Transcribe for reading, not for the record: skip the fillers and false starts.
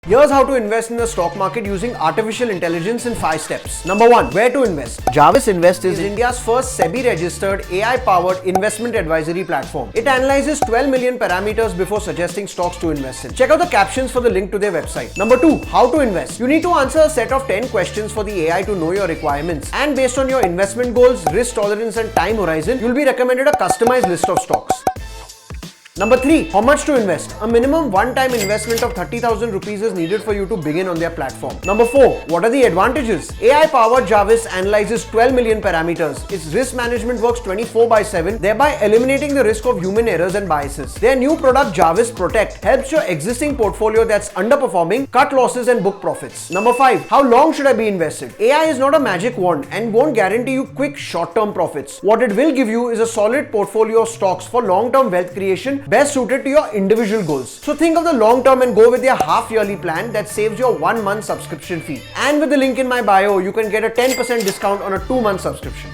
Here's how to invest in the stock market using artificial intelligence in 5 steps. Number 1. Where to invest? Jarvis Invest is India's first SEBI-registered AI-powered investment advisory platform. It analyzes 12 million parameters before suggesting stocks to invest in. Check out the captions for the link to their website. Number 2. How to invest? You need to answer a set of 10 questions for the AI to know your requirements. And based on your investment goals, risk tolerance and time horizon, you'll be recommended a customized list of stocks. Number 3. How much to invest? A minimum one-time investment of 30,000 rupees is needed for you to begin on their platform. Number 4. What are the advantages? AI-powered Jarvis analyzes 12 million parameters. Its risk management works 24/7, thereby eliminating the risk of human errors and biases. Their new product Jarvis Protect helps your existing portfolio that's underperforming cut losses and book profits. Number 5. How long should I be invested? AI is not a magic wand and won't guarantee you quick short-term profits. What it will give you is a solid portfolio of stocks for long-term wealth creation best suited to your individual goals. So think of the long term and go with their half-yearly plan that saves your 1 month subscription fee. And with the link in my bio, you can get a 10% discount on a 2-month subscription.